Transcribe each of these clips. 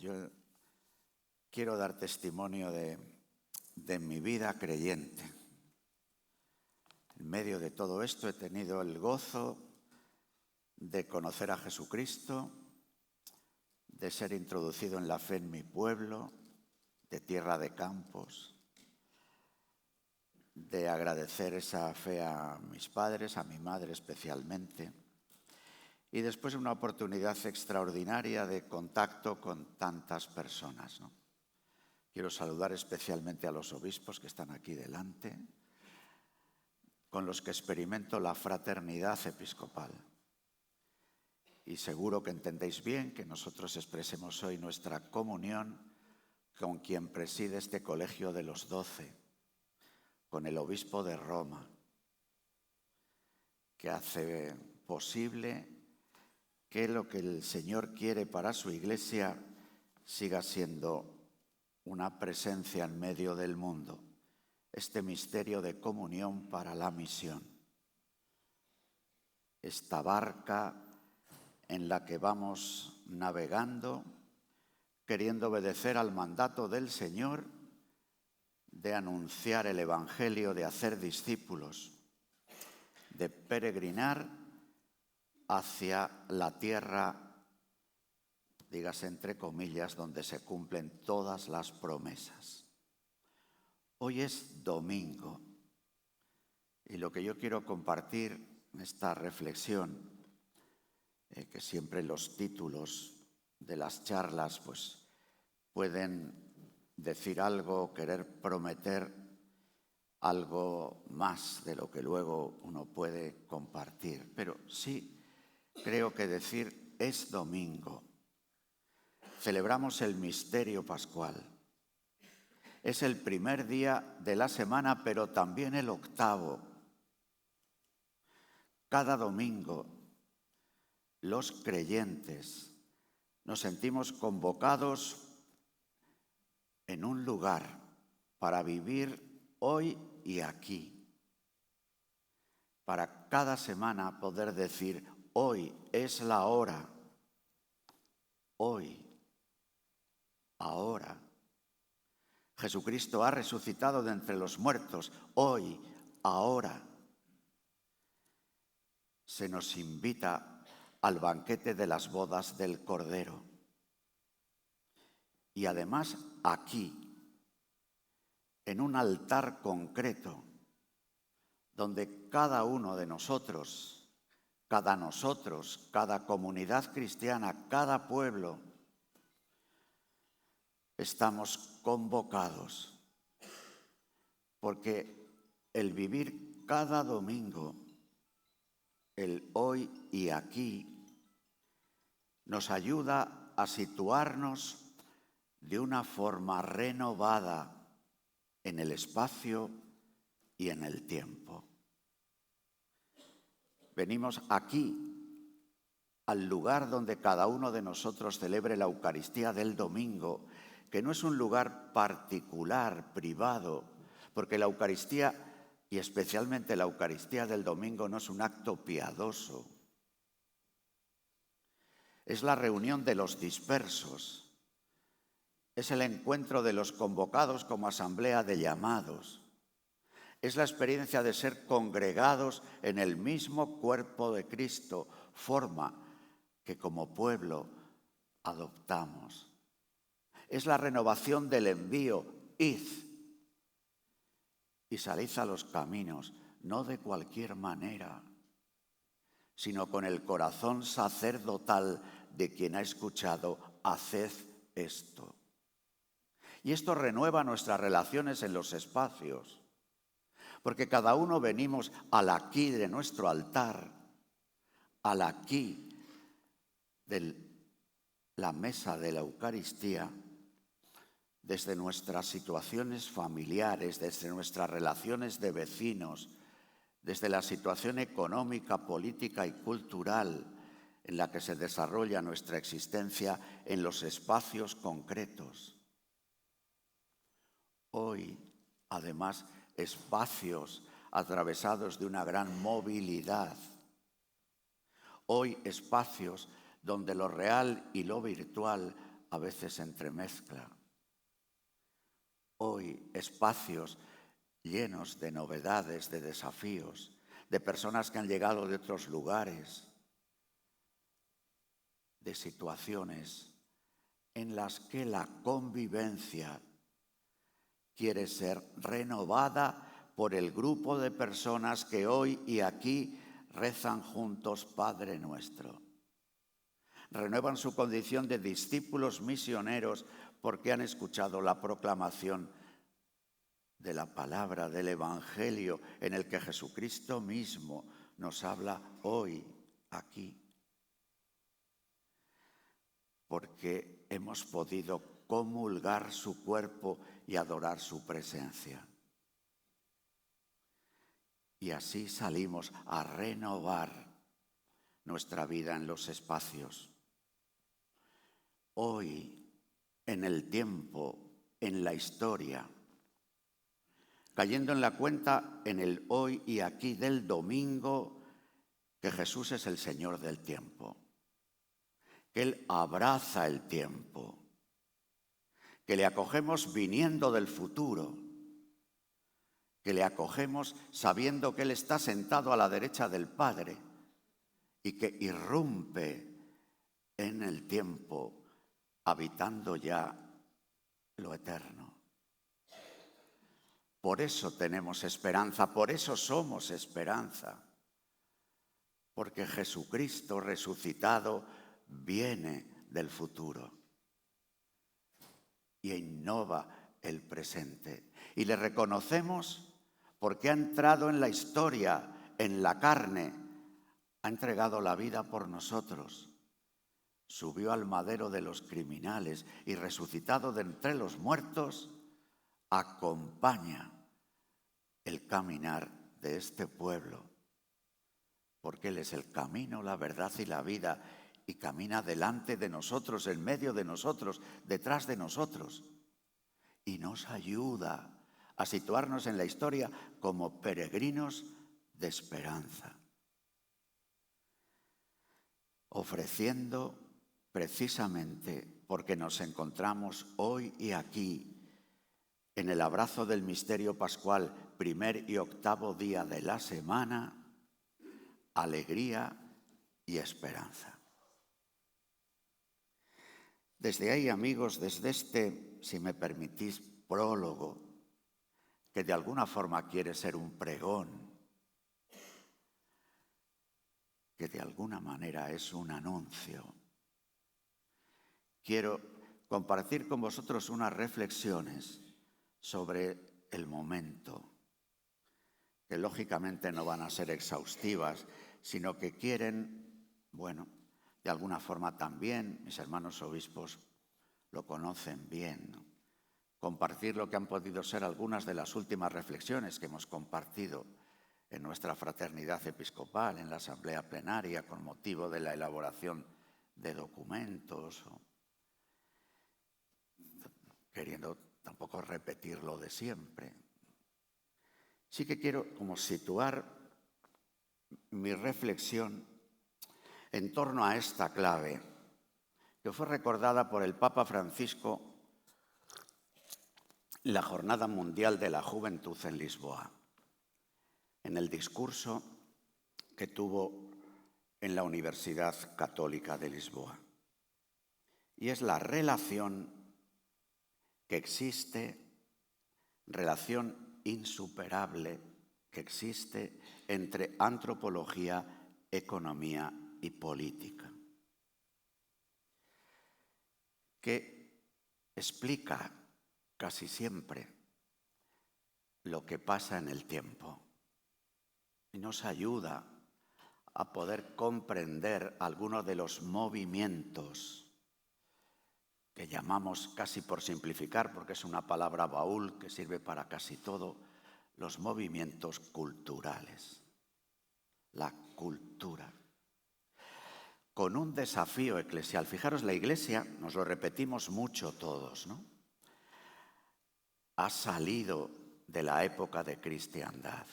yo quiero dar testimonio de mi vida creyente. En medio de todo esto he tenido el gozo de conocer a Jesucristo, de ser introducido en la fe en mi pueblo, de Tierra de Campos, de agradecer esa fe a mis padres, a mi madre especialmente, y después una oportunidad extraordinaria de contacto con tantas personas, ¿no? Quiero saludar especialmente a los obispos que están aquí delante, con los que experimento la fraternidad episcopal. Y seguro que entendéis bien que nosotros expresemos hoy nuestra comunión con quien preside este colegio de los 12, con el obispo de Roma, que hace posible que lo que el Señor quiere para su Iglesia siga siendo una presencia en medio del mundo, este misterio de comunión para la misión, esta barca en la que vamos navegando, queriendo obedecer al mandato del Señor de anunciar el Evangelio, de hacer discípulos, de peregrinar hacia la tierra, dígase entre comillas, donde se cumplen todas las promesas. Hoy es domingo y lo que yo quiero compartir en esta reflexión, que siempre los títulos de las charlas pues pueden decir algo, querer prometer algo más de lo que luego uno puede compartir, pero sí creo que decir es domingo. Celebramos el misterio pascual. Es el primer día de la semana, pero también el octavo. Cada domingo, los creyentes nos sentimos convocados en un lugar para vivir hoy y aquí. Para cada semana poder decir, hoy es la hora, hoy, ahora. Jesucristo ha resucitado de entre los muertos, hoy, ahora. Se nos invita al banquete de las bodas del Cordero. Y además aquí, en un altar concreto, donde cada uno de nosotros, cada comunidad cristiana, cada pueblo, estamos convocados, porque el vivir cada domingo, el hoy y aquí, nos ayuda a situarnos de una forma renovada en el espacio y en el tiempo. Venimos aquí, al lugar donde cada uno de nosotros celebre la Eucaristía del domingo, que no es un lugar particular, privado, porque la Eucaristía, y especialmente la Eucaristía del domingo, no es un acto piadoso. Es la reunión de los dispersos. Es el encuentro de los convocados como asamblea de llamados. Es la experiencia de ser congregados en el mismo cuerpo de Cristo, forma que como pueblo adoptamos. Es la renovación del envío, id y salid a los caminos, no de cualquier manera, sino con el corazón sacerdotal de quien ha escuchado, haced esto. Y esto renueva nuestras relaciones en los espacios, porque cada uno venimos al aquí de nuestro altar, al aquí de la mesa de la Eucaristía, desde nuestras situaciones familiares, desde nuestras relaciones de vecinos, desde la situación económica, política y cultural en la que se desarrolla nuestra existencia en los espacios concretos. Hoy, además, espacios atravesados de una gran movilidad. Hoy, espacios donde lo real y lo virtual a veces se entremezcla. Hoy espacios llenos de novedades, de desafíos, de personas que han llegado de otros lugares, de situaciones en las que la convivencia quiere ser renovada por el grupo de personas que hoy y aquí rezan juntos Padre Nuestro. Renuevan su condición de discípulos misioneros porque han escuchado la proclamación de la palabra, del Evangelio, en el que Jesucristo mismo nos habla hoy, aquí. Porque hemos podido comulgar su cuerpo y adorar su presencia. Y así salimos a renovar nuestra vida en los espacios. Hoy, en el tiempo, en la historia, cayendo en la cuenta en el hoy y aquí del domingo, que Jesús es el Señor del tiempo, que Él abraza el tiempo, que le acogemos viniendo del futuro, que le acogemos sabiendo que Él está sentado a la derecha del Padre y que irrumpe en el tiempo, habitando ya lo eterno. Por eso tenemos esperanza, por eso somos esperanza, porque Jesucristo resucitado viene del futuro y innova el presente. Y le reconocemos porque ha entrado en la historia, en la carne, ha entregado la vida por nosotros, subió al madero de los criminales y resucitado de entre los muertos, acompaña el caminar de este pueblo, porque Él es el camino, la verdad y la vida, y camina delante de nosotros, en medio de nosotros, detrás de nosotros, y nos ayuda a situarnos en la historia como peregrinos de esperanza, ofreciendo precisamente porque nos encontramos hoy y aquí en el abrazo del misterio pascual, primer y octavo día de la semana, alegría y esperanza. Desde ahí, amigos, desde este, si me permitís, prólogo, que de alguna forma quiere ser un pregón, que de alguna manera es un anuncio, quiero compartir con vosotros unas reflexiones sobre el momento, que lógicamente no van a ser exhaustivas, sino que quieren, de alguna forma también, mis hermanos obispos lo conocen bien, ¿no? Compartir lo que han podido ser algunas de las últimas reflexiones que hemos compartido en nuestra fraternidad episcopal, en la asamblea plenaria, con motivo de la elaboración de documentos, queriendo tampoco repetir lo de siempre. Sí que quiero como situar mi reflexión en torno a esta clave, que fue recordada por el Papa Francisco en la Jornada Mundial de la Juventud en Lisboa, en el discurso que tuvo en la Universidad Católica de Lisboa. Y es la relación que existe, relación insuperable que existe entre antropología, economía y política, que explica casi siempre lo que pasa en el tiempo y nos ayuda a poder comprender algunos de los movimientos que llamamos, casi por simplificar, porque es una palabra baúl que sirve para casi todo, los movimientos culturales, la cultura, con un desafío eclesial. Fijaros, la Iglesia, nos lo repetimos mucho todos, ¿no? Ha salido de la época de cristiandad.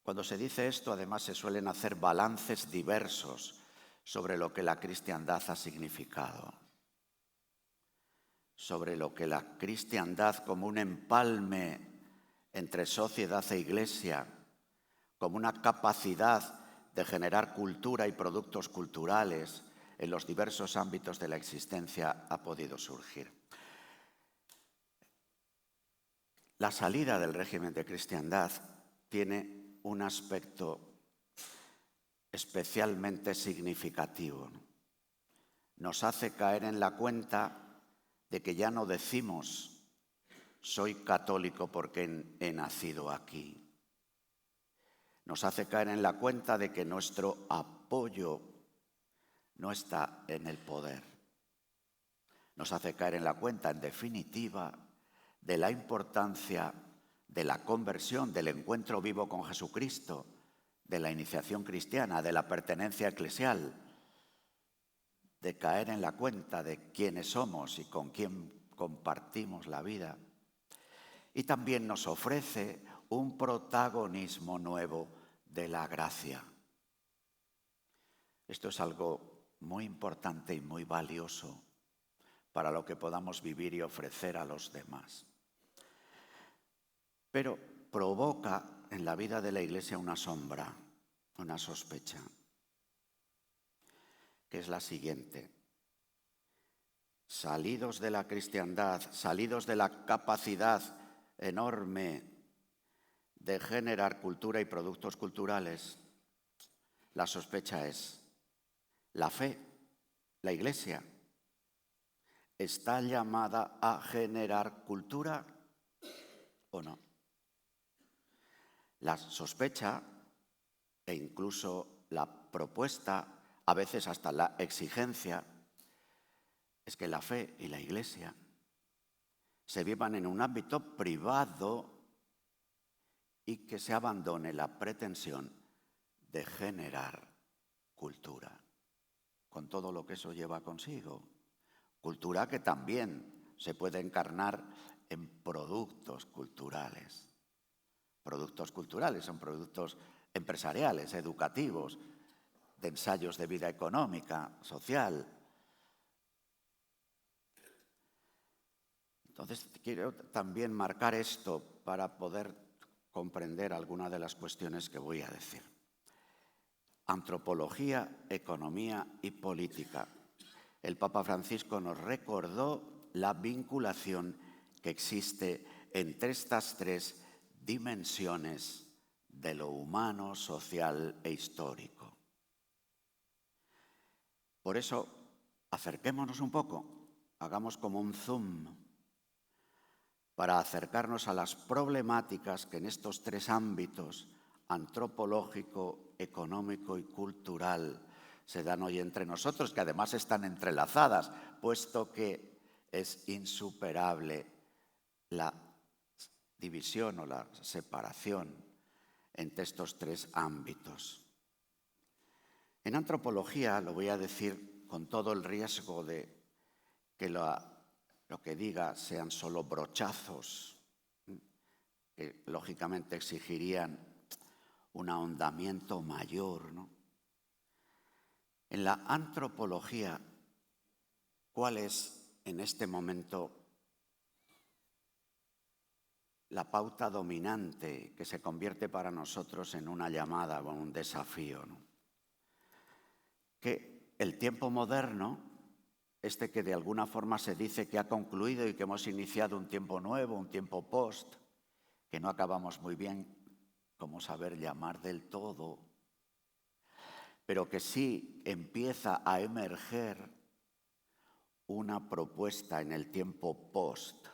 Cuando se dice esto, además, se suelen hacer balances diversos sobre lo que la cristiandad ha significado, sobre lo que la cristiandad como un empalme entre sociedad e iglesia, como una capacidad de generar cultura y productos culturales en los diversos ámbitos de la existencia ha podido surgir. La salida del régimen de cristiandad tiene un aspecto especialmente significativo. Nos hace caer en la cuenta de que ya no decimos soy católico porque he nacido aquí. Nos hace caer en la cuenta de que nuestro apoyo no está en el poder. Nos hace caer en la cuenta, en definitiva, de la importancia de la conversión, del encuentro vivo con Jesucristo, de la iniciación cristiana, de la pertenencia eclesial, de caer en la cuenta de quiénes somos y con quién compartimos la vida. Y también nos ofrece un protagonismo nuevo de la gracia. Esto es algo muy importante y muy valioso para lo que podamos vivir y ofrecer a los demás. Pero provoca en la vida de la Iglesia una sombra, una sospecha, que es la siguiente. Salidos de la cristiandad, salidos de la capacidad enorme de generar cultura y productos culturales, la sospecha es, la fe, la Iglesia, ¿está llamada a generar cultura o no? La sospecha e incluso la propuesta, a veces hasta la exigencia, es que la fe y la Iglesia se vivan en un ámbito privado y que se abandone la pretensión de generar cultura, con todo lo que eso lleva consigo. Cultura que también se puede encarnar en productos culturales. Productos culturales son productos empresariales, educativos, de ensayos de vida económica, social. Entonces, quiero también marcar esto para poder comprender algunas de las cuestiones que voy a decir. Antropología, economía y política. El Papa Francisco nos recordó la vinculación que existe entre estas tres dimensiones de lo humano, social e histórico. Por eso, acerquémonos un poco, hagamos como un zoom para acercarnos a las problemáticas que en estos tres ámbitos, antropológico, económico y cultural, se dan hoy entre nosotros, que además están entrelazadas, puesto que es insuperable la división o la separación entre estos tres ámbitos. En antropología, lo voy a decir con todo el riesgo de que lo que diga sean solo brochazos, que lógicamente exigirían un ahondamiento mayor, ¿no? En la antropología, ¿cuál es en este momento la pauta dominante que se convierte para nosotros en una llamada o un desafío, ¿no? Que el tiempo moderno, este que de alguna forma se dice que ha concluido y que hemos iniciado un tiempo nuevo, un tiempo post, que no acabamos muy bien como saber llamar del todo, pero que sí empieza a emerger una propuesta en el tiempo post,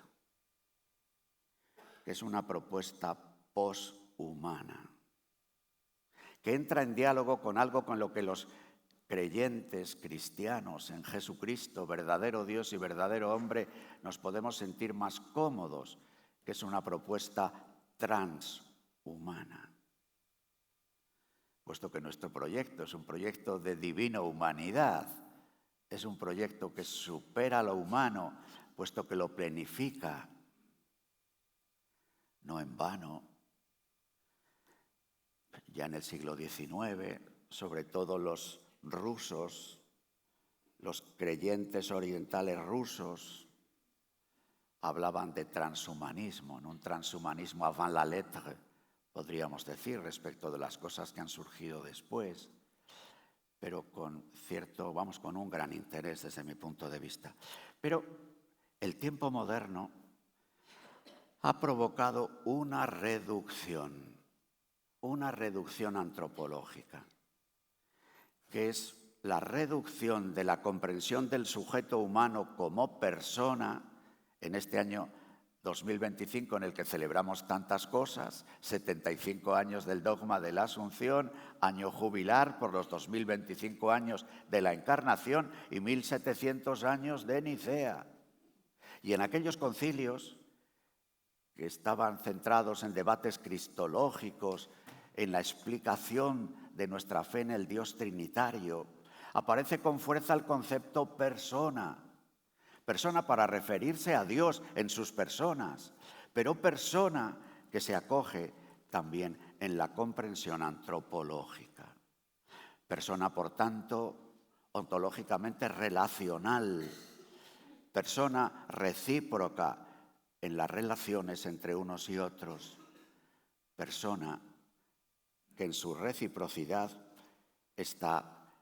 que es una propuesta poshumana, que entra en diálogo con algo con lo que los creyentes cristianos en Jesucristo, verdadero Dios y verdadero hombre, nos podemos sentir más cómodos, que es una propuesta transhumana. Puesto que nuestro proyecto es un proyecto de divina humanidad, es un proyecto que supera lo humano, puesto que lo planifica, no en vano. Ya en el siglo XIX, sobre todo los rusos, los creyentes orientales rusos, hablaban de transhumanismo, en un transhumanismo avant la lettre, podríamos decir, respecto de las cosas que han surgido después, pero con un gran interés desde mi punto de vista. Pero el tiempo moderno ha provocado una reducción antropológica, que es la reducción de la comprensión del sujeto humano como persona en este año 2025 en el que celebramos tantas cosas, 75 años del dogma de la Asunción, año jubilar por los 2025 años de la Encarnación y 1700 años de Nicea. Y en aquellos concilios que estaban centrados en debates cristológicos, en la explicación de nuestra fe en el Dios trinitario, aparece con fuerza el concepto persona. Persona para referirse a Dios en sus personas, pero persona que se acoge también en la comprensión antropológica. Persona, por tanto, ontológicamente relacional, persona recíproca en las relaciones entre unos y otros, persona que en su reciprocidad está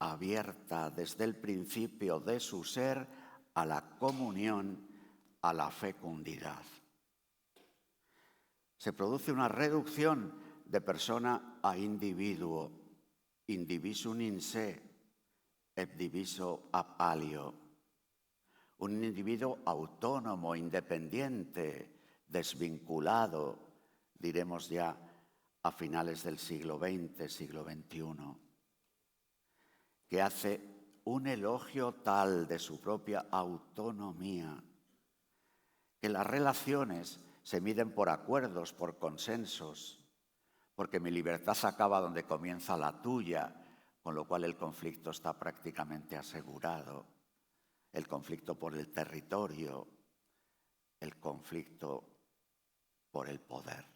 abierta desde el principio de su ser a la comunión, a la fecundidad. Se produce una reducción de persona a individuo, indivisum in se, et diviso ab alio. Un individuo autónomo, independiente, desvinculado, diremos ya a finales del siglo XX, siglo XXI, que hace un elogio tal de su propia autonomía, que las relaciones se miden por acuerdos, por consensos, porque mi libertad acaba donde comienza la tuya, con lo cual el conflicto está prácticamente asegurado. El conflicto por el territorio, el conflicto por el poder.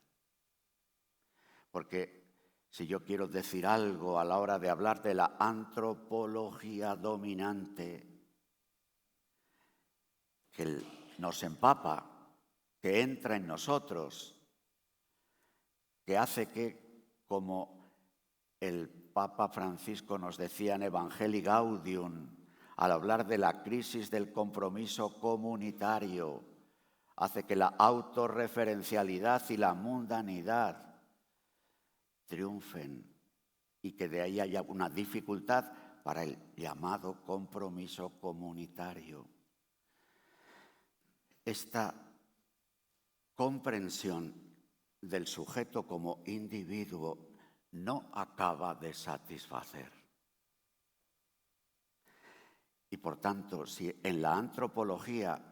Porque si yo quiero decir algo a la hora de hablar de la antropología dominante, que nos empapa, que entra en nosotros, que hace que, como el Papa Francisco nos decía en Evangelii Gaudium, al hablar de la crisis del compromiso comunitario, hace que la autorreferencialidad y la mundanidad triunfen y que de ahí haya una dificultad para el llamado compromiso comunitario. Esta comprensión del sujeto como individuo no acaba de satisfacer. Y por tanto, si en la antropología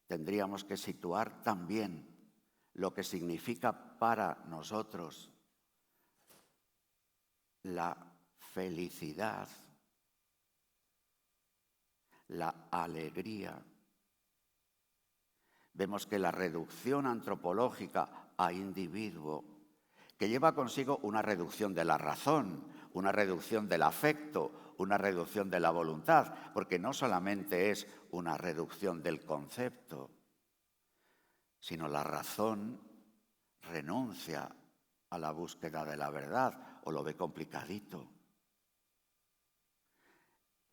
tendríamos que situar también lo que significa para nosotros la felicidad, la alegría, vemos que la reducción antropológica a individuo, que lleva consigo una reducción de la razón, una reducción del afecto, una reducción de la voluntad, porque no solamente es una reducción del concepto, sino la razón renuncia a la búsqueda de la verdad o lo ve complicadito.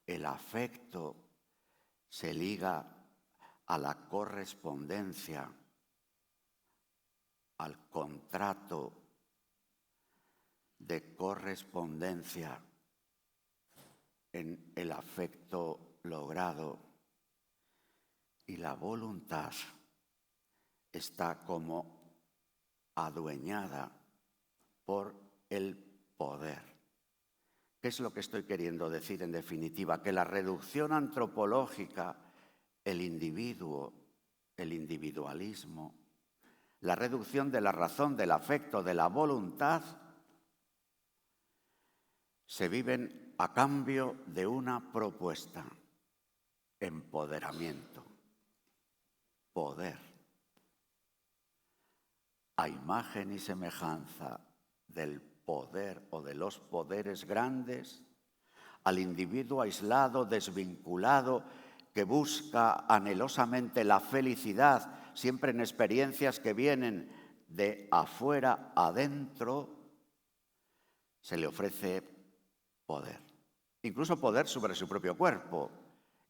El afecto se liga a la correspondencia, al contrato de correspondencia en el afecto logrado, y la voluntad está como adueñada por el poder. ¿Qué es lo que estoy queriendo decir en definitiva? Que la reducción antropológica, el individuo, el individualismo, la reducción de la razón, del afecto, de la voluntad, se viven a cambio de una propuesta: empoderamiento, poder, a imagen y semejanza del poder o de los poderes grandes, al individuo aislado, desvinculado, que busca anhelosamente la felicidad, siempre en experiencias que vienen de afuera adentro, se le ofrece poder. Incluso poder sobre su propio cuerpo,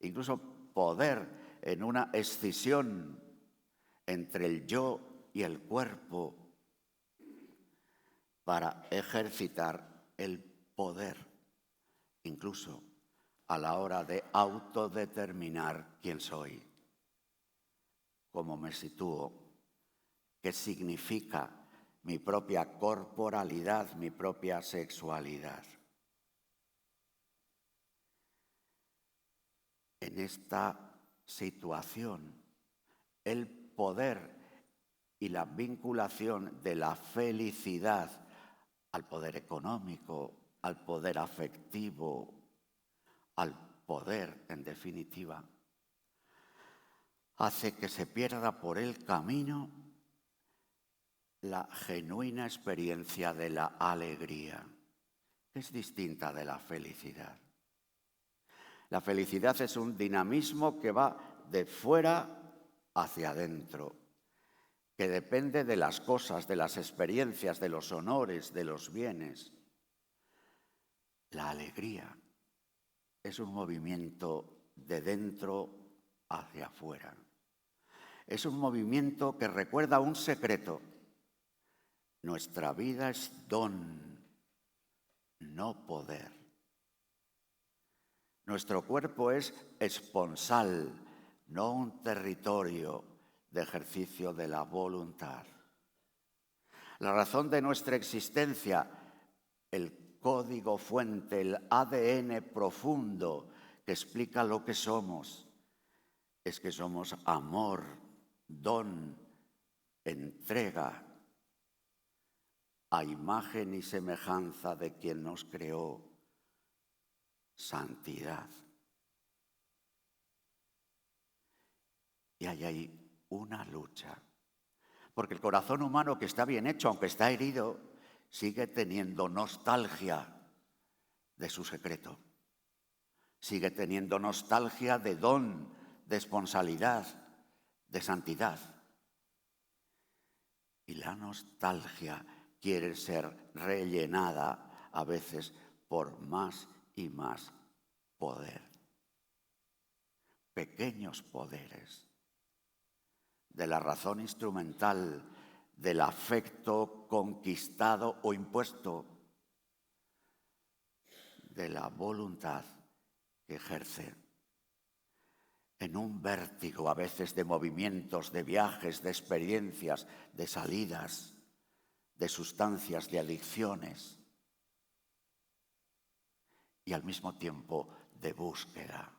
incluso poder en una escisión entre el yo y el cuerpo para ejercitar el poder, incluso a la hora de autodeterminar quién soy, cómo me sitúo, qué significa mi propia corporalidad, mi propia sexualidad. En esta situación, el poder y la vinculación de la felicidad al poder económico, al poder afectivo, al poder, en definitiva, hace que se pierda por el camino la genuina experiencia de la alegría, que es distinta de la felicidad. La felicidad es un dinamismo que va de fuera hacia adentro, que depende de las cosas, de las experiencias, de los honores, de los bienes. La alegría es un movimiento de dentro hacia afuera. Es un movimiento que recuerda un secreto. Nuestra vida es don, no poder. Nuestro cuerpo es esponsal, no un territorio de ejercicio de la voluntad. La razón de nuestra existencia, el código fuente, el ADN profundo que explica lo que somos, es que somos amor, don, entrega, a imagen y semejanza de quien nos creó, santidad. Y hay ahí una lucha, porque el corazón humano, que está bien hecho, aunque está herido, sigue teniendo nostalgia de su secreto. Sigue teniendo nostalgia de don, de esponsalidad, de santidad. Y la nostalgia quiere ser rellenada a veces por más y más poder. Pequeños poderes de la razón instrumental, del afecto conquistado o impuesto, de la voluntad que ejerce en un vértigo a veces de movimientos, de viajes, de experiencias, de salidas, de sustancias, de adicciones y al mismo tiempo de búsqueda.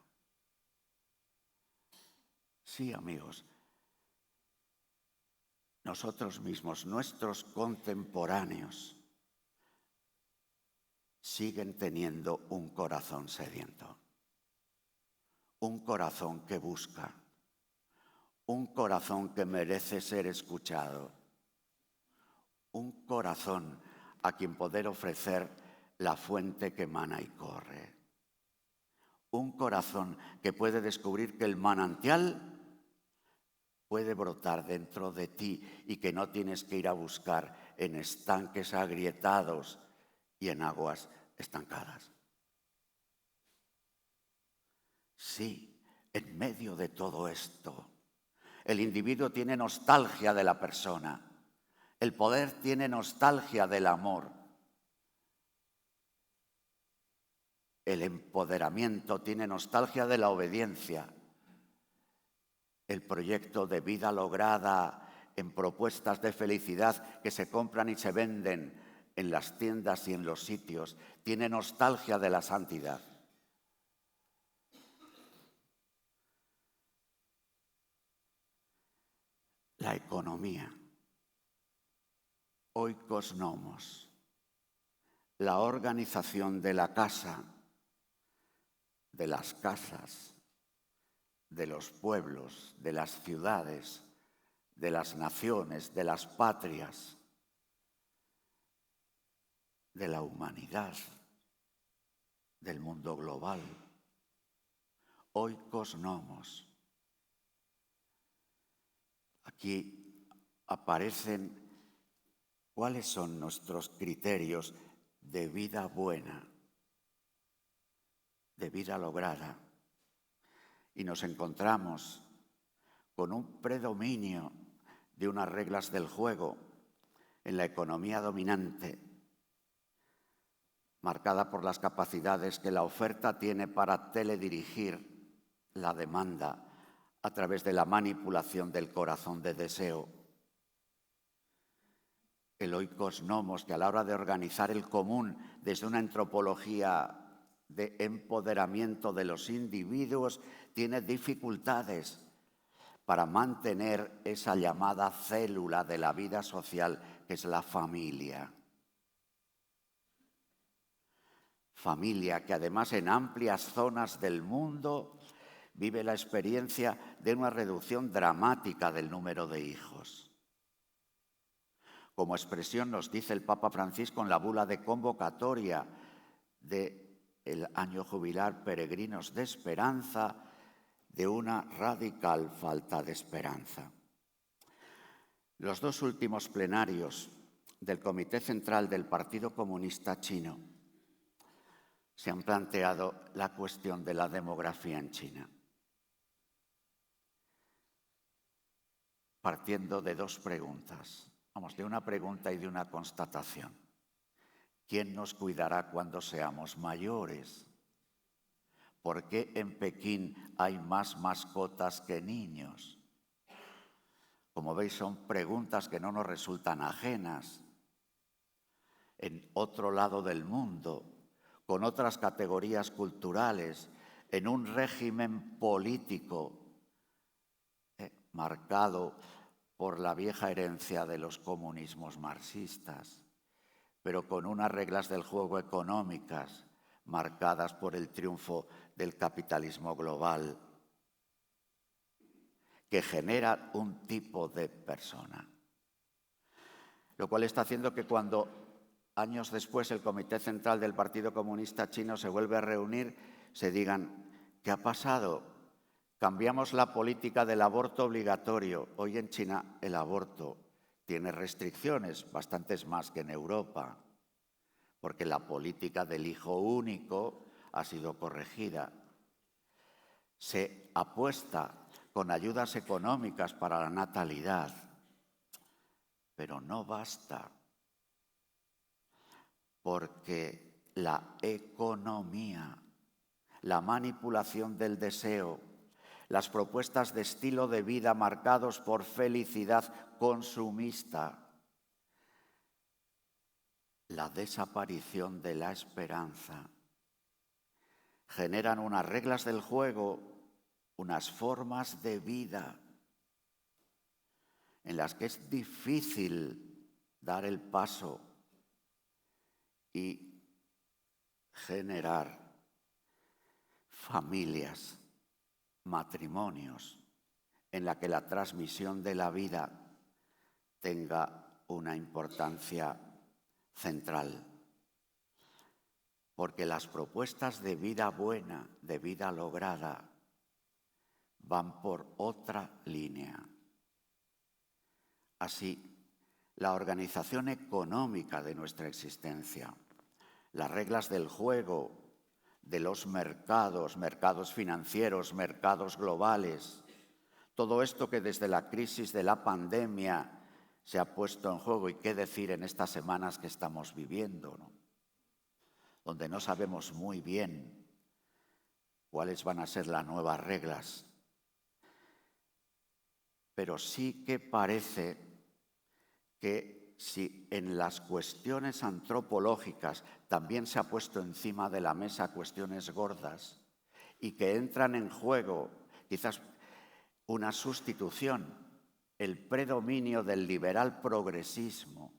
Sí, amigos, nosotros mismos, nuestros contemporáneos, siguen teniendo un corazón sediento, un corazón que busca, un corazón que merece ser escuchado, un corazón a quien poder ofrecer la fuente que emana y corre, un corazón que puede descubrir que el manantial puede brotar dentro de ti y que no tienes que ir a buscar en estanques agrietados y en aguas estancadas. Sí, en medio de todo esto, el individuo tiene nostalgia de la persona, el poder tiene nostalgia del amor, el empoderamiento tiene nostalgia de la obediencia, el proyecto de vida lograda en propuestas de felicidad que se compran y se venden en las tiendas y en los sitios, tiene nostalgia de la santidad. La economía, oikos nomos, la organización de la casa, de las casas, de los pueblos, de las ciudades, de las naciones, de las patrias, de la humanidad, del mundo global. Oikos nomos. Aquí aparecen cuáles son nuestros criterios de vida buena, de vida lograda. Y nos encontramos con un predominio de unas reglas del juego en la economía dominante, marcada por las capacidades que la oferta tiene para teledirigir la demanda a través de la manipulación del corazón de deseo. El oikos nomos, que a la hora de organizar el común desde una antropología de empoderamiento de los individuos, tiene dificultades para mantener esa llamada célula de la vida social, que es la familia. Familia que además en amplias zonas del mundo vive la experiencia de una reducción dramática del número de hijos. Como expresión nos dice el Papa Francisco en la bula de convocatoria del año jubilar Peregrinos de Esperanza, de una radical falta de esperanza. Los dos últimos plenarios del Comité Central del Partido Comunista Chino se han planteado la cuestión de la demografía en China, partiendo de dos preguntas. De una pregunta y de una constatación. ¿Quién nos cuidará cuando seamos mayores? ¿Por qué en Pekín hay más mascotas que niños? Como veis, son preguntas que no nos resultan ajenas. En otro lado del mundo, con otras categorías culturales, en un régimen político marcado por la vieja herencia de los comunismos marxistas, pero con unas reglas del juego económicas marcadas por el triunfo del capitalismo global, que genera un tipo de persona. Lo cual está haciendo que cuando años después el Comité Central del Partido Comunista Chino se vuelve a reunir, se digan, ¿qué ha pasado? Cambiamos la política del aborto obligatorio. Hoy en China el aborto tiene restricciones, bastantes más que en Europa, porque la política del hijo único ha sido corregida. Se apuesta con ayudas económicas para la natalidad, pero no basta, porque la economía, la manipulación del deseo, las propuestas de estilo de vida marcados por felicidad consumista, la desaparición de la esperanza, generan unas reglas del juego, unas formas de vida en las que es difícil dar el paso y generar familias, matrimonios, en la que la transmisión de la vida tenga una importancia central. Porque las propuestas de vida buena, de vida lograda, van por otra línea. Así, la organización económica de nuestra existencia, las reglas del juego, de los mercados, mercados financieros, mercados globales, todo esto que desde la crisis de la pandemia se ha puesto en juego, y qué decir en estas semanas que estamos viviendo, ¿no? Donde no sabemos muy bien cuáles van a ser las nuevas reglas. Pero sí que parece que si en las cuestiones antropológicas también se ha puesto encima de la mesa cuestiones gordas y que entran en juego quizás una sustitución, el predominio del liberal progresismo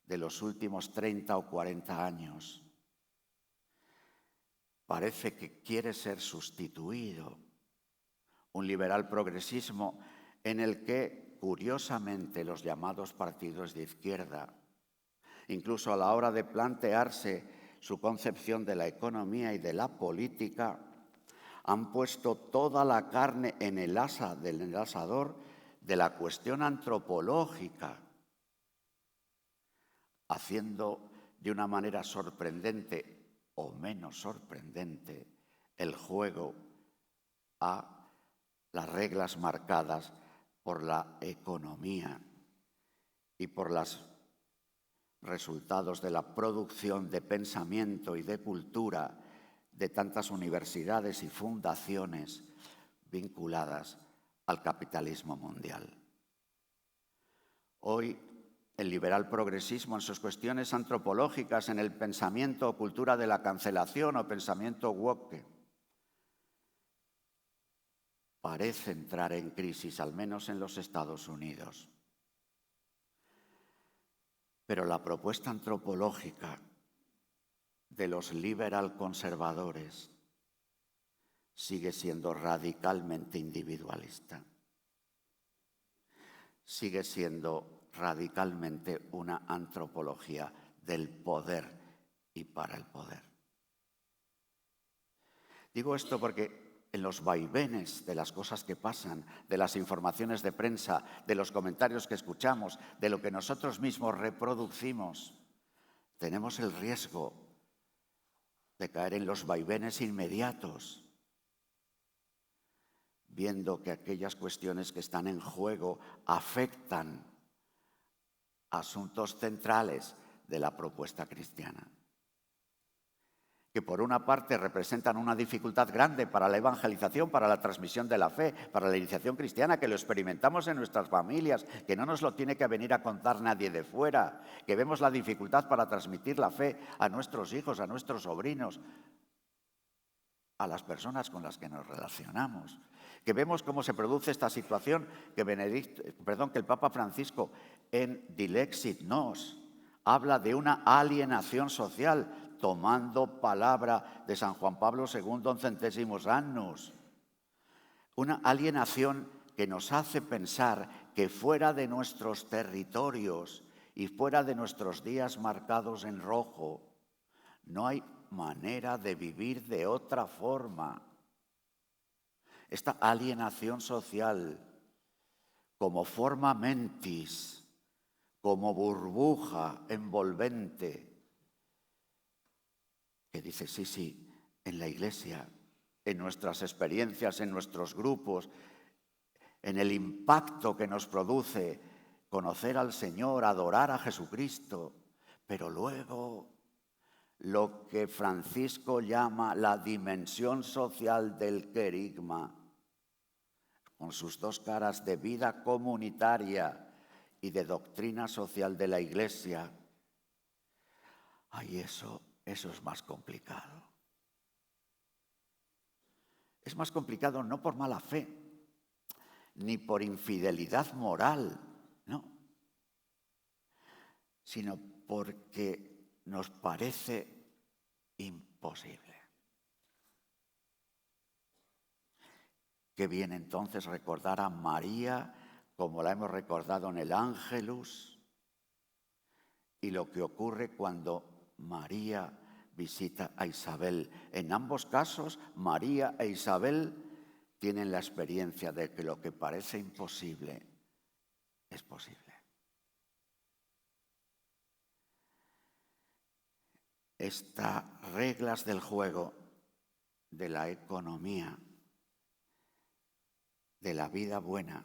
de los últimos 30 o 40 años, parece que quiere ser sustituido. Un liberal progresismo en el que, curiosamente, los llamados partidos de izquierda, incluso a la hora de plantearse su concepción de la economía y de la política, han puesto toda la carne en el asador de la cuestión antropológica, haciendo de una manera sorprendente o menos sorprendente el juego a las reglas marcadas por la economía y por los resultados de la producción de pensamiento y de cultura de tantas universidades y fundaciones vinculadas al capitalismo mundial. Hoy, el liberal progresismo en sus cuestiones antropológicas, en el pensamiento o cultura de la cancelación o pensamiento woke, parece entrar en crisis, al menos en los Estados Unidos. Pero la propuesta antropológica de los liberal conservadores sigue siendo radicalmente individualista. Sigue siendo radicalmente una antropología del poder y para el poder. Digo esto porque en los vaivenes de las cosas que pasan, de las informaciones de prensa, de los comentarios que escuchamos, de lo que nosotros mismos reproducimos, tenemos el riesgo de caer en los vaivenes inmediatos, viendo que aquellas cuestiones que están en juego afectan asuntos centrales de la propuesta cristiana, que por una parte representan una dificultad grande para la evangelización, para la transmisión de la fe, para la iniciación cristiana, que lo experimentamos en nuestras familias, que no nos lo tiene que venir a contar nadie de fuera, que vemos la dificultad para transmitir la fe a nuestros hijos, a nuestros sobrinos, a las personas con las que nos relacionamos, que vemos cómo se produce esta situación que el Papa Francisco en Dilexit Nos habla de una alienación social, tomando palabra de San Juan Pablo II en Centésimos Annus. Una alienación que nos hace pensar que fuera de nuestros territorios y fuera de nuestros días marcados en rojo, no hay manera de vivir de otra forma. Esta alienación social, como forma mentis, como burbuja envolvente, que dice, sí, en la Iglesia, en nuestras experiencias, en nuestros grupos, en el impacto que nos produce conocer al Señor, adorar a Jesucristo, pero luego lo que Francisco llama la dimensión social del querigma, con sus dos caras de vida comunitaria y de doctrina social de la Iglesia. Ay, eso es más complicado. Es más complicado no por mala fe, ni por infidelidad moral, no, sino porque nos parece imposible. Qué bien entonces recordar a María como la hemos recordado en el Ángelus y lo que ocurre cuando María visita a Isabel. En ambos casos, María e Isabel tienen la experiencia de que lo que parece imposible es posible. Estas reglas del juego, de la economía, de la vida buena,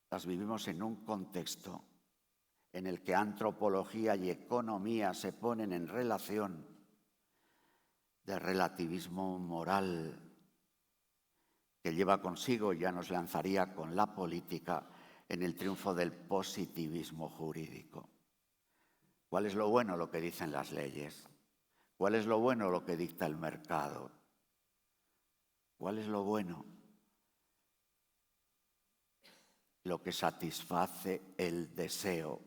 las vivimos en un contexto en el que antropología y economía se ponen en relación de relativismo moral que lleva consigo, ya nos lanzaría con la política, en el triunfo del positivismo jurídico. ¿Cuál es lo bueno? Lo que dicen las leyes. ¿Cuál es lo bueno? Lo que dicta el mercado. ¿Cuál es lo bueno? Lo que satisface el deseo,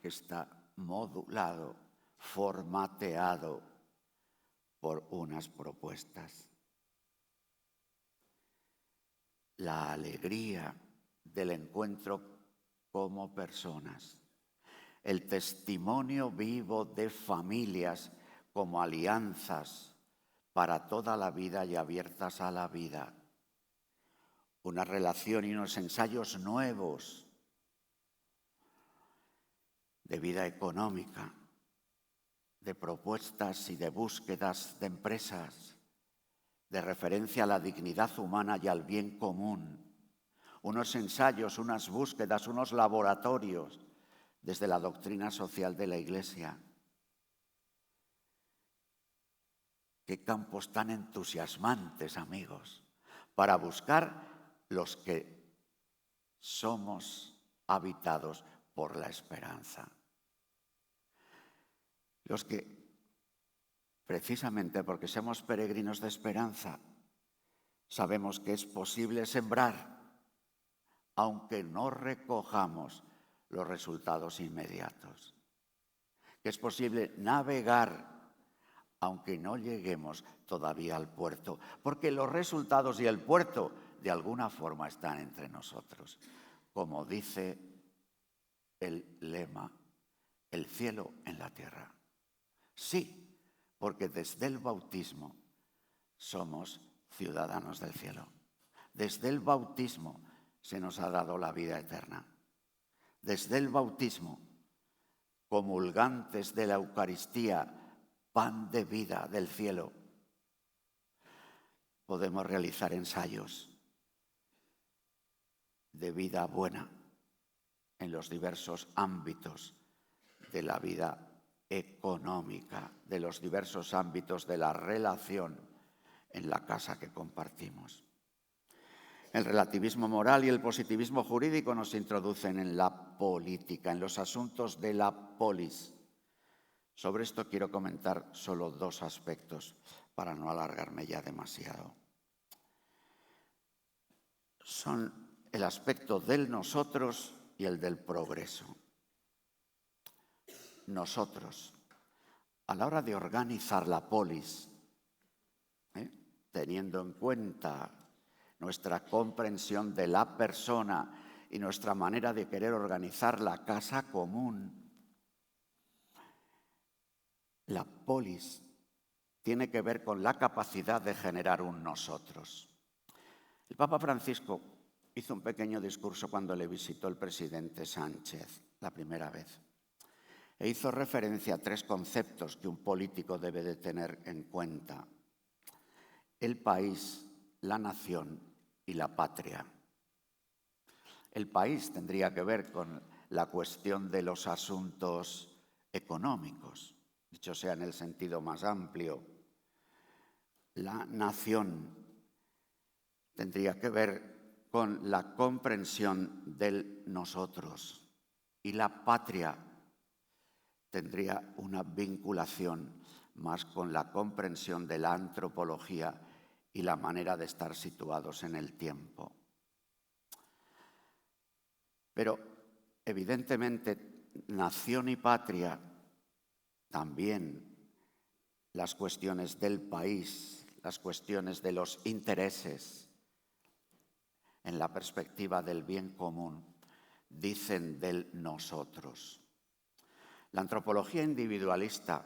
que está modulado, formateado por unas propuestas. La alegría del encuentro como personas, el testimonio vivo de familias como alianzas para toda la vida y abiertas a la vida. Una relación y unos ensayos nuevos de vida económica, de propuestas y de búsquedas de empresas, de referencia a la dignidad humana y al bien común. Unos ensayos, unas búsquedas, unos laboratorios desde la doctrina social de la Iglesia. Qué campos tan entusiasmantes, amigos, para buscar los que somos habitados por la esperanza. Los que, precisamente porque somos peregrinos de esperanza, sabemos que es posible sembrar, aunque no recojamos los resultados inmediatos. Que es posible navegar, aunque no lleguemos todavía al puerto, porque los resultados y el puerto de alguna forma están entre nosotros. Como dice el lema, el cielo en la tierra. Sí, porque desde el bautismo somos ciudadanos del cielo. Desde el bautismo se nos ha dado la vida eterna. Desde el bautismo, comulgantes de la Eucaristía, pan de vida del cielo, podemos realizar ensayos de vida buena en los diversos ámbitos de la vida económica, de los diversos ámbitos de la relación en la casa que compartimos. El relativismo moral y el positivismo jurídico nos introducen en la política, en los asuntos de la polis. Sobre esto quiero comentar solo dos aspectos para no alargarme ya demasiado. Son el aspecto del nosotros y el del progreso. Nosotros, a la hora de organizar la polis, teniendo en cuenta nuestra comprensión de la persona y nuestra manera de querer organizar la casa común, la polis tiene que ver con la capacidad de generar un nosotros. El Papa Francisco hizo un pequeño discurso cuando le visitó el presidente Sánchez la primera vez. E hizo referencia a tres conceptos que un político debe de tener en cuenta: el país, la nación y la patria. El país tendría que ver con la cuestión de los asuntos económicos, dicho sea en el sentido más amplio. La nación tendría que ver con la comprensión del nosotros y la patria tendría una vinculación más con la comprensión de la antropología y la manera de estar situados en el tiempo. Pero, evidentemente, nación y patria, también las cuestiones del país, las cuestiones de los intereses, en la perspectiva del bien común, dicen del nosotros. La antropología individualista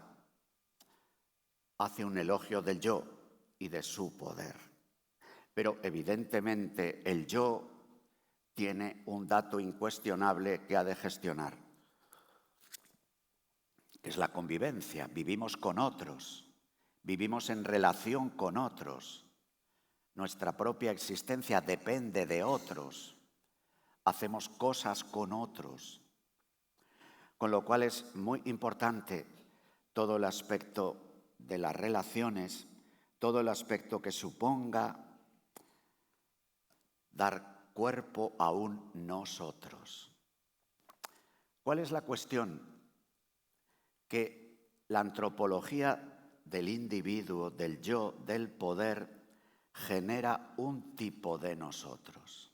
hace un elogio del yo y de su poder, pero evidentemente el yo tiene un dato incuestionable que ha de gestionar, que es la convivencia. Vivimos con otros, vivimos en relación con otros. Nuestra propia existencia depende de otros. Hacemos cosas con otros. Con lo cual es muy importante todo el aspecto de las relaciones, todo el aspecto que suponga dar cuerpo a un nosotros. ¿Cuál es la cuestión? Que la antropología del individuo, del yo, del poder, genera un tipo de nosotros.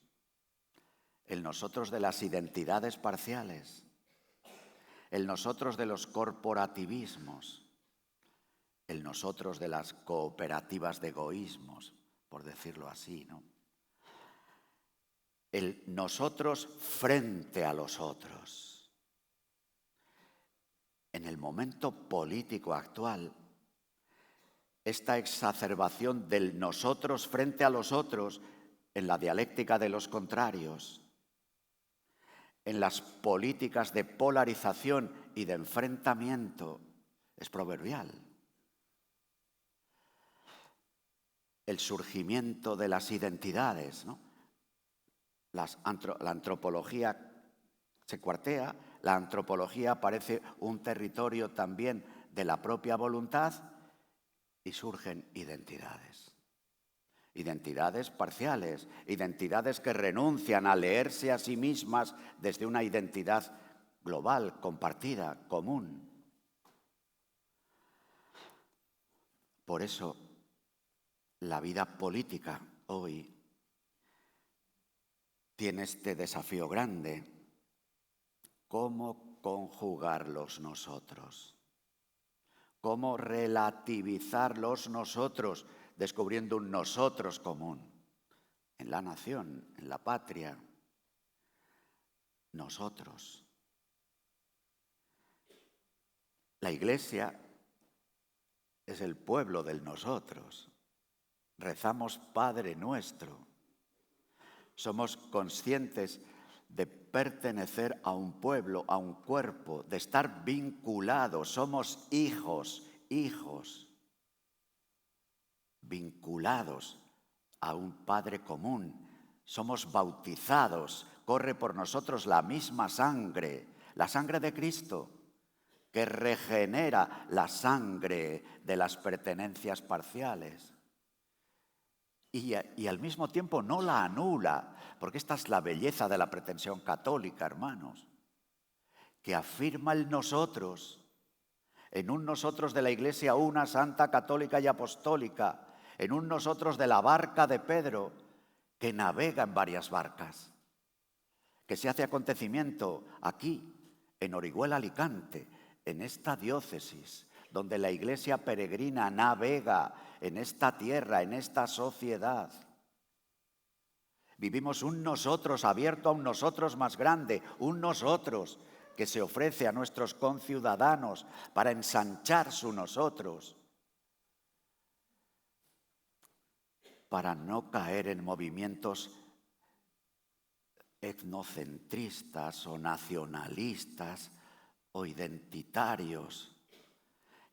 El nosotros de las identidades parciales, el nosotros de los corporativismos, el nosotros de las cooperativas de egoísmos, por decirlo así, ¿no? El nosotros frente a los otros. en el momento político actual, esta exacerbación del nosotros frente a los otros en la dialéctica de los contrarios, en las políticas de polarización y de enfrentamiento, es proverbial. El surgimiento de las identidades, ¿no? La antropología se cuartea, la antropología parece un territorio también de la propia voluntad y surgen identidades. Identidades parciales, identidades que renuncian a leerse a sí mismas desde una identidad global, compartida, común. Por eso, la vida política hoy tiene este desafío grande: ¿cómo conjugar los nosotros? ¿Cómo relativizar los nosotros, descubriendo un nosotros común? En la nación, en la patria, nosotros. La Iglesia es el pueblo del nosotros. Rezamos Padre Nuestro. Somos conscientes de pertenecer a un pueblo, a un cuerpo, de estar vinculados. Somos hijos vinculados a un Padre común. Somos bautizados, corre por nosotros la misma sangre, la sangre de Cristo, que regenera la sangre de las pertenencias parciales. Y al mismo tiempo no la anula, porque esta es la belleza de la pretensión católica, hermanos, que afirma el nosotros, en un nosotros de la Iglesia una, santa, católica y apostólica, en un nosotros de la barca de Pedro, que navega en varias barcas, que se hace acontecimiento aquí, en Orihuela, Alicante, en esta diócesis, donde la Iglesia peregrina navega en esta tierra, en esta sociedad. Vivimos un nosotros abierto a un nosotros más grande, un nosotros que se ofrece a nuestros conciudadanos para ensanchar su nosotros, para no caer en movimientos etnocentristas o nacionalistas o identitarios,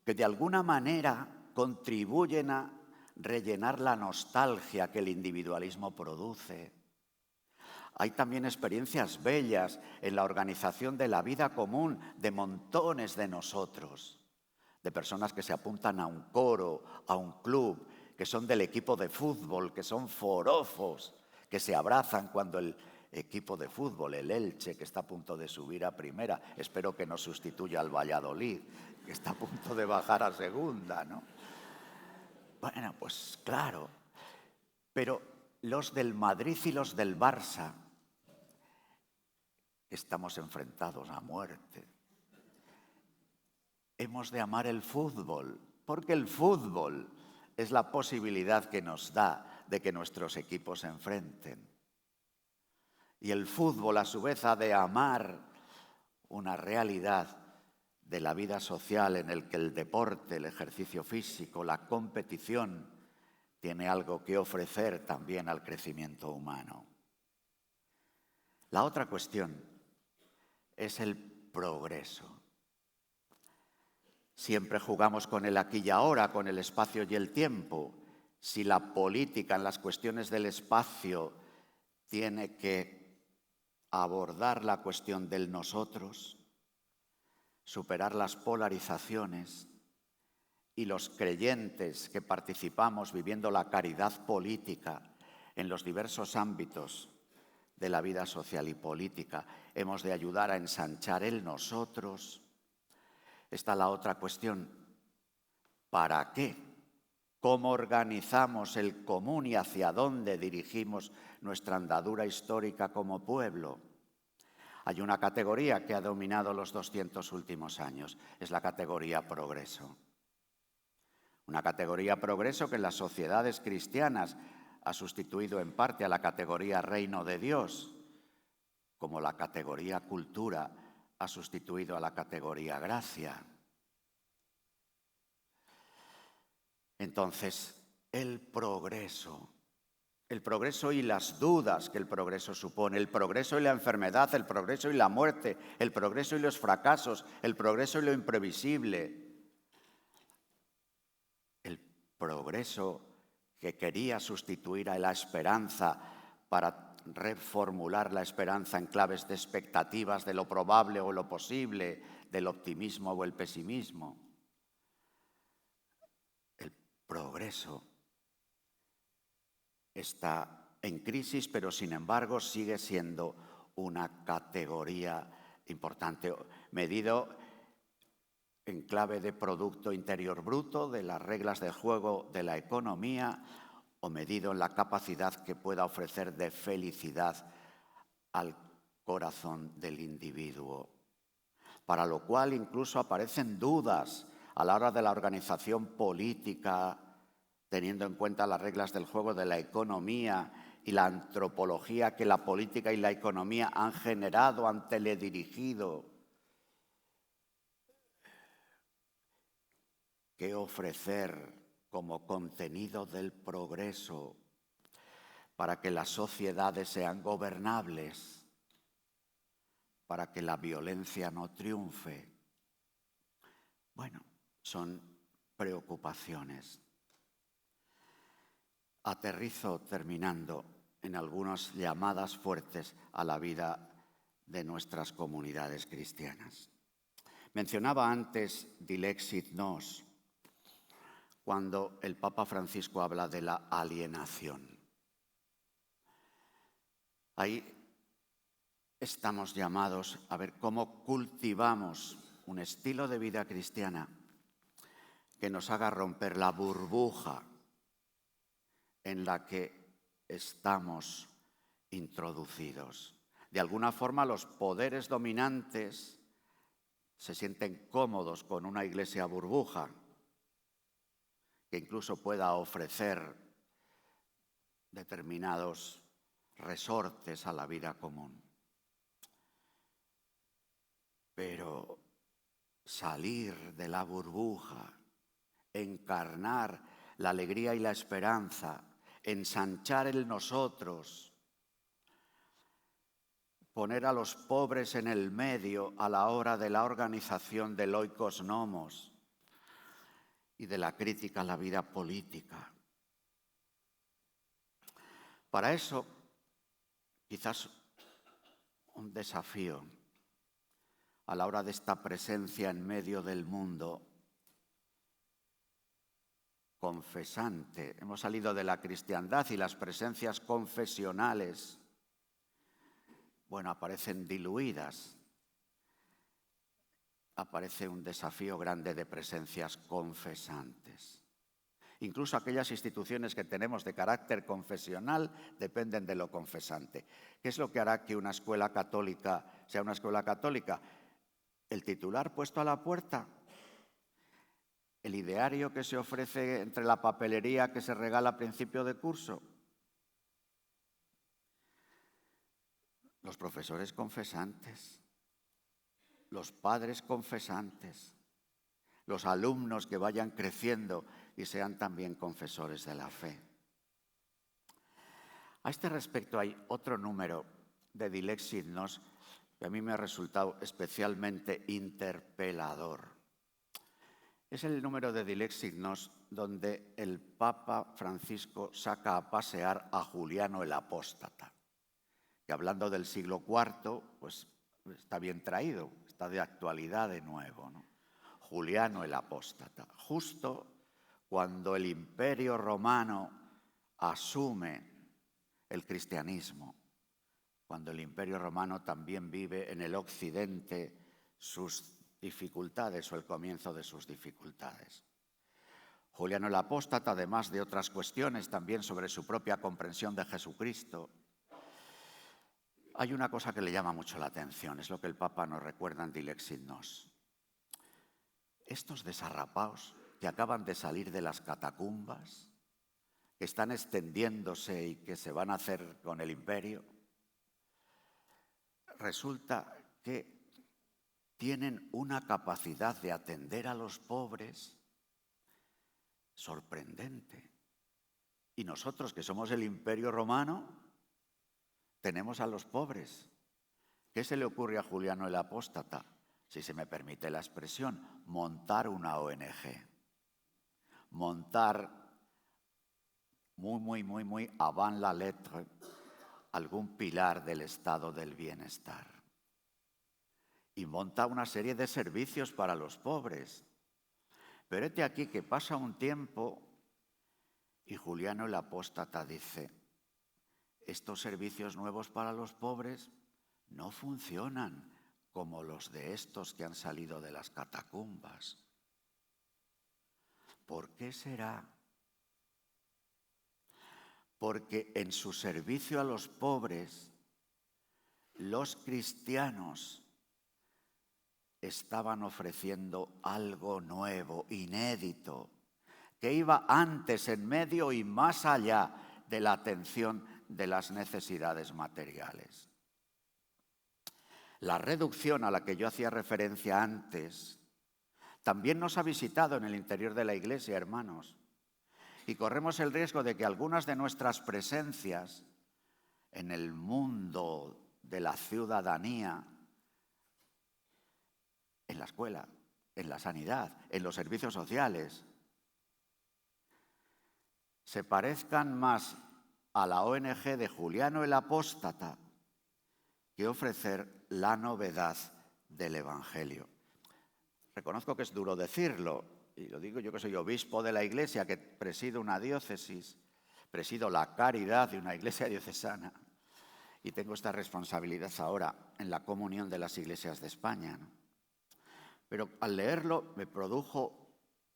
que de alguna manera contribuyen a rellenar la nostalgia que el individualismo produce. Hay también experiencias bellas en la organización de la vida común de montones de nosotros, de personas que se apuntan a un coro, a un club, que son del equipo de fútbol, que son forofos, que se abrazan cuando el equipo de fútbol, el Elche, que está a punto de subir a primera, espero que no sustituya al Valladolid, que está a punto de bajar a segunda, ¿no? Bueno, pues claro, pero los del Madrid y los del Barça estamos enfrentados a muerte. Hemos de amar el fútbol, porque el fútbol es la posibilidad que nos da de que nuestros equipos se enfrenten. Y el fútbol, a su vez, ha de amar una realidad de la vida social en el que el deporte, el ejercicio físico, la competición, tiene algo que ofrecer también al crecimiento humano. La otra cuestión es el progreso. Siempre jugamos con el aquí y ahora, con el espacio y el tiempo. Si la política en las cuestiones del espacio tiene que abordar la cuestión del nosotros, superar las polarizaciones, y los creyentes que participamos viviendo la caridad política en los diversos ámbitos de la vida social y política, hemos de ayudar a ensanchar el nosotros. Está la otra cuestión: ¿para qué? ¿Cómo organizamos el común y hacia dónde dirigimos nuestra andadura histórica como pueblo? Hay una categoría que ha dominado los 200 últimos años, es la categoría progreso. Una categoría progreso que en las sociedades cristianas ha sustituido en parte a la categoría reino de Dios, como la categoría cultura ha sustituido a la categoría gracia. Entonces, el progreso y las dudas que el progreso supone, el progreso y la enfermedad, el progreso y la muerte, el progreso y los fracasos, el progreso y lo imprevisible, el progreso que quería sustituir a la esperanza para reformular la esperanza en claves de expectativas de lo probable o lo posible, del optimismo o el pesimismo. El progreso está en crisis, pero sin embargo sigue siendo una categoría importante, medido en clave de Producto Interior Bruto, de las reglas del juego de la economía, o medido en la capacidad que pueda ofrecer de felicidad al corazón del individuo. Para lo cual incluso aparecen dudas a la hora de la organización política, teniendo en cuenta las reglas del juego de la economía y la antropología que la política y la economía han generado, han teledirigido. ¿Qué ofrecer como contenido del progreso para que las sociedades sean gobernables, para que la violencia no triunfe? Bueno, son preocupaciones. Aterrizo terminando en algunas llamadas fuertes a la vida de nuestras comunidades cristianas. Mencionaba antes Dilexit Nos, cuando el Papa Francisco habla de la alienación. Ahí estamos llamados a ver cómo cultivamos un estilo de vida cristiana que nos haga romper la burbuja en la que estamos introducidos. De alguna forma, los poderes dominantes se sienten cómodos con una iglesia burbuja que incluso pueda ofrecer determinados resortes a la vida común. Pero salir de la burbuja, encarnar la alegría y la esperanza, ensanchar el nosotros, poner a los pobres en el medio a la hora de la organización del oikos nomos y de la crítica a la vida política. Para eso, quizás un desafío a la hora de esta presencia en medio del mundo confesante. Hemos salido de la cristiandad y las presencias confesionales, bueno, aparecen diluidas. Aparece un desafío grande de presencias confesantes. Incluso aquellas instituciones que tenemos de carácter confesional dependen de lo confesante. ¿Qué es lo que hará que una escuela católica sea una escuela católica? El titular puesto a la puerta, el ideario que se ofrece entre la papelería que se regala a principio de curso, los profesores confesantes, los padres confesantes, los alumnos que vayan creciendo y sean también confesores de la fe. A este respecto hay otro número de Dilexit Nos que a mí me ha resultado especialmente interpelador. Es el número de Dilexit Nos donde el Papa Francisco saca a pasear a Juliano el Apóstata, que hablando del siglo IV, pues está bien traído, está de actualidad de nuevo, ¿no? Juliano el Apóstata, justo cuando el Imperio Romano asume el cristianismo, cuando el Imperio Romano también vive en el occidente sus dificultades o el comienzo de sus dificultades. Juliano el Apóstata, además de otras cuestiones también sobre su propia comprensión de Jesucristo, hay una cosa que le llama mucho la atención, es lo que el Papa nos recuerda en Dilexit Nos. Estos desarrapaos que acaban de salir de las catacumbas, que están extendiéndose y que se van a hacer con el imperio, resulta que tienen una capacidad de atender a los pobres Sorprendente. Y nosotros, que somos el Imperio Romano, tenemos a los pobres. ¿Qué se le ocurre a Juliano el Apóstata? Si se me permite la expresión, montar una ONG. Montar muy avant la lettre algún pilar del estado del bienestar. Y monta una serie de servicios para los pobres. Pero hete aquí que pasa un tiempo y Juliano el Apóstata dice: estos servicios nuevos para los pobres no funcionan como los de estos que han salido de las catacumbas. ¿Por qué será? Porque en su servicio a los pobres, los cristianos estaban ofreciendo algo nuevo, inédito, que iba antes, en medio y más allá de la atención de las necesidades materiales. La reducción a la que yo hacía referencia antes también nos ha visitado en el interior de la Iglesia, hermanos, y corremos el riesgo de que algunas de nuestras presencias en el mundo de la ciudadanía, en la escuela, en la sanidad, en los servicios sociales, se parezcan más a la ONG de Juliano el Apóstata que ofrecer la novedad del Evangelio. Reconozco que es duro decirlo, y lo digo yo que soy obispo de la Iglesia, que presido una diócesis, presido la caridad de una iglesia diocesana, y tengo esta responsabilidad ahora en la comunión de las iglesias de España, ¿no? Pero al leerlo me produjo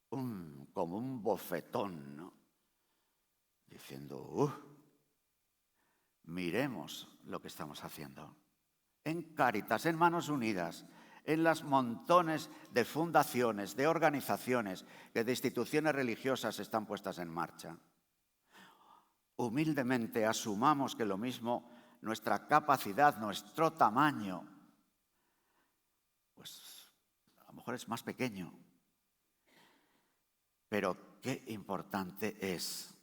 como un bofetón, ¿no? Diciendo, miremos lo que estamos haciendo. En Cáritas, en Manos Unidas, en las montones de fundaciones, de organizaciones, que de instituciones religiosas están puestas en marcha. Humildemente asumamos que lo mismo nuestra capacidad, nuestro tamaño, pues a lo mejor es más pequeño. Pero qué importante es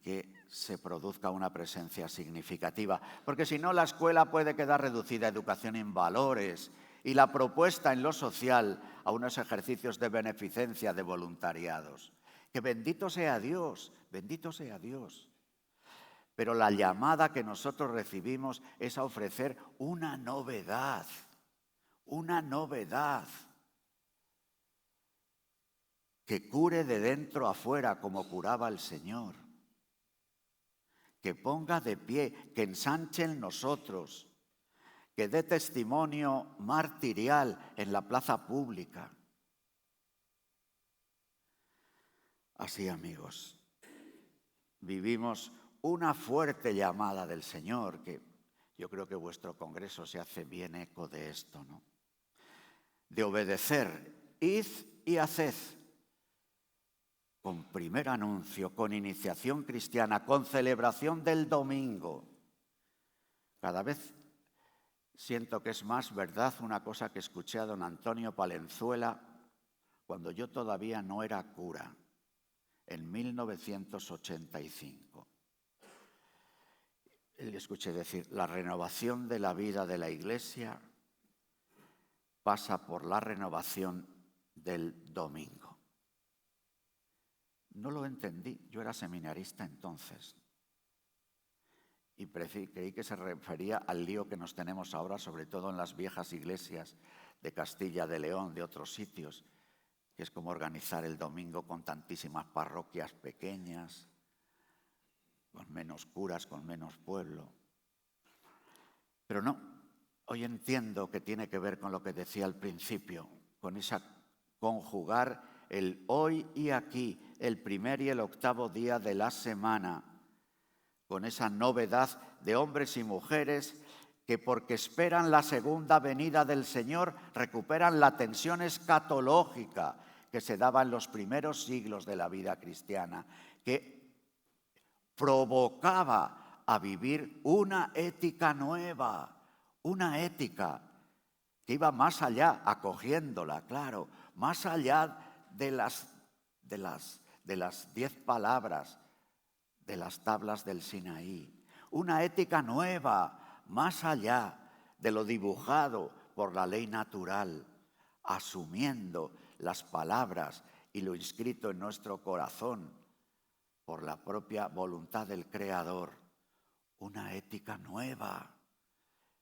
que se produzca una presencia significativa, porque si no la escuela puede quedar reducida a educación en valores y la propuesta en lo social a unos ejercicios de beneficencia, de voluntariados. Que bendito sea Dios, bendito sea Dios. Pero la llamada que nosotros recibimos es a ofrecer una novedad que cure de dentro a fuera como curaba el Señor, que ponga de pie, que ensanche en nosotros, que dé testimonio martirial en la plaza pública. Así, amigos, vivimos una fuerte llamada del Señor, que yo creo que vuestro congreso se hace bien eco de esto, ¿no? De obedecer, id y haced, con primer anuncio, con iniciación cristiana, con celebración del domingo. Cada vez siento que es más verdad una cosa que escuché a don Antonio Palenzuela cuando yo todavía no era cura, en 1985. Le escuché decir, la renovación de la vida de la Iglesia pasa por la renovación del domingo. No lo entendí, yo era seminarista entonces. Y creí que se refería al lío que nos tenemos ahora, sobre todo en las viejas iglesias de Castilla, de León, de otros sitios, que es como organizar el domingo con tantísimas parroquias pequeñas, con menos curas, con menos pueblo. Pero no, hoy entiendo que tiene que ver con lo que decía al principio, con esa conjugar el hoy y aquí, el primer y el octavo día de la semana, con esa novedad de hombres y mujeres que porque esperan la segunda venida del Señor recuperan la tensión escatológica que se daba en los primeros siglos de la vida cristiana, que provocaba a vivir una ética nueva, una ética que iba más allá, acogiéndola, claro, más allá de de las 10 palabras de las tablas del Sinaí. Una ética nueva, más allá de lo dibujado por la ley natural, asumiendo las palabras y lo inscrito en nuestro corazón por la propia voluntad del Creador. Una ética nueva,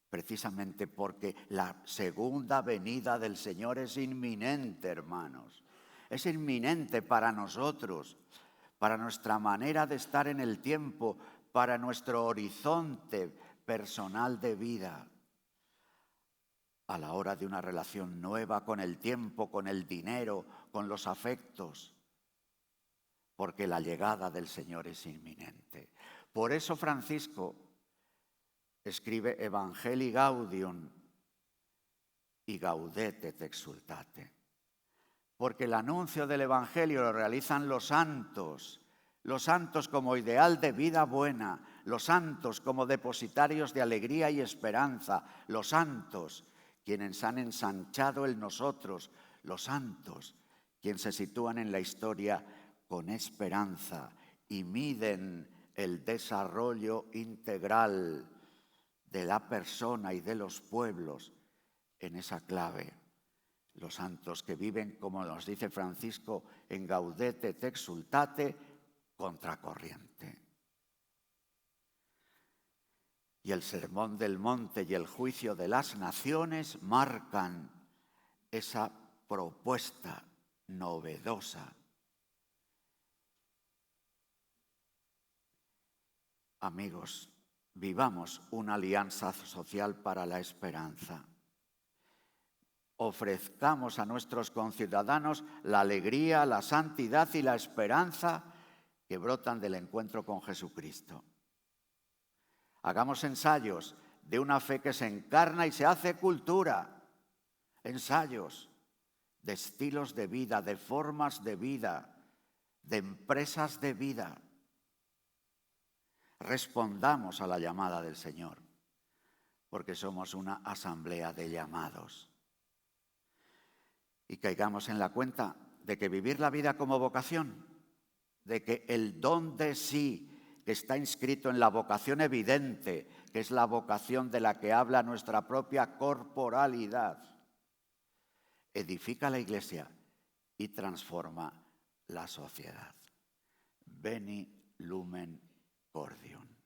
precisamente porque la segunda venida del Señor es inminente, hermanos. Es inminente para nosotros, para nuestra manera de estar en el tiempo, para nuestro horizonte personal de vida. A la hora de una relación nueva con el tiempo, con el dinero, con los afectos, porque la llegada del Señor es inminente. Por eso Francisco escribe Evangelii Gaudium y Gaudete et exsultate, porque el anuncio del Evangelio lo realizan los santos como ideal de vida buena, los santos como depositarios de alegría y esperanza, los santos quienes han ensanchado el nosotros, los santos quienes se sitúan en la historia con esperanza y miden el desarrollo integral de la persona y de los pueblos en esa clave. Los santos que viven, como nos dice Francisco, en Gaudete et exsultate, contracorriente. Y el Sermón del Monte y el juicio de las naciones marcan esa propuesta novedosa. Amigos, vivamos una alianza social para la esperanza. Ofrezcamos a nuestros conciudadanos la alegría, la santidad y la esperanza que brotan del encuentro con Jesucristo. Hagamos ensayos de una fe que se encarna y se hace cultura. Ensayos de estilos de vida, de formas de vida, de empresas de vida. Respondamos a la llamada del Señor, porque somos una asamblea de llamados. Y caigamos en la cuenta de que vivir la vida como vocación, de que el don de sí que está inscrito en la vocación evidente, que es la vocación de la que habla nuestra propia corporalidad, edifica la Iglesia y transforma la sociedad. Veni lumen cordium.